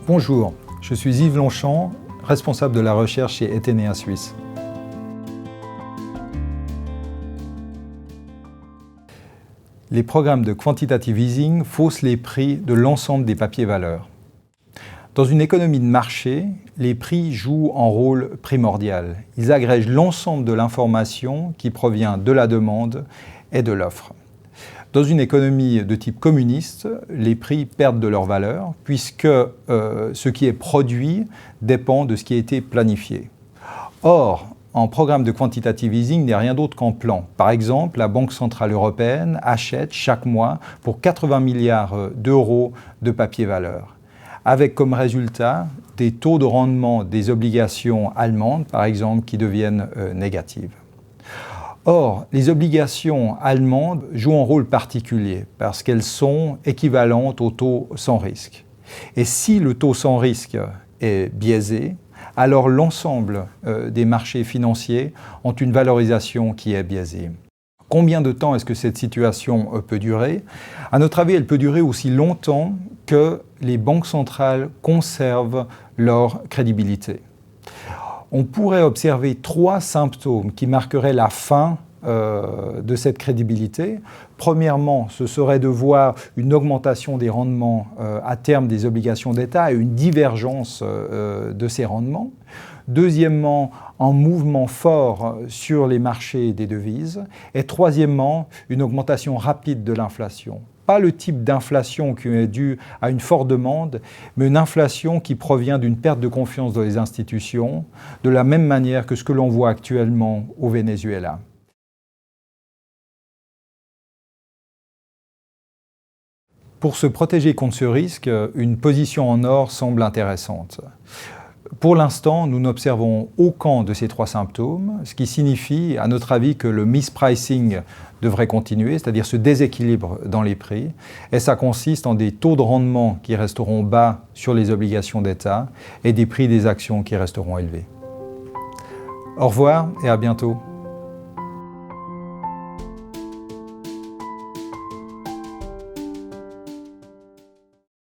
Bonjour, je suis Yves Longchamp, responsable de la recherche chez Etenea Suisse. Les programmes de quantitative easing faussent les prix de l'ensemble des papiers valeurs. Dans une économie de marché, les prix jouent un rôle primordial. Ils agrègent l'ensemble de l'information qui provient de la demande et de l'offre. Dans une économie de type communiste, les prix perdent de leur valeur puisque ce qui est produit dépend de ce qui a été planifié. Or, un programme de quantitative easing n'est rien d'autre qu'un plan. Par exemple, la Banque centrale européenne achète chaque mois pour 80 milliards d'euros de papier valeur, avec comme résultat des taux de rendement des obligations allemandes, par exemple, qui deviennent négatives. Or, les obligations allemandes jouent un rôle particulier parce qu'elles sont équivalentes au taux sans risque. Et si le taux sans risque est biaisé, alors l'ensemble des marchés financiers ont une valorisation qui est biaisée. Combien de temps est-ce que cette situation peut durer? À notre avis, elle peut durer aussi longtemps que les banques centrales conservent leur crédibilité. On pourrait observer 3 symptômes qui marqueraient la fin de cette crédibilité. Premièrement, ce serait de voir une augmentation des rendements à terme des obligations d'État et une divergence de ces rendements. Deuxièmement, un mouvement fort sur les marchés des devises. Et troisièmement, une augmentation rapide de l'inflation. Pas le type d'inflation qui est due à une forte demande, mais une inflation qui provient d'une perte de confiance dans les institutions, de la même manière que ce que l'on voit actuellement au Venezuela. Pour se protéger contre ce risque, une position en or semble intéressante. Pour l'instant, nous n'observons aucun de ces 3 symptômes, ce qui signifie, à notre avis, que le mispricing devrait continuer, c'est-à-dire ce déséquilibre dans les prix. Et ça consiste en des taux de rendement qui resteront bas sur les obligations d'État et des prix des actions qui resteront élevés. Au revoir et à bientôt.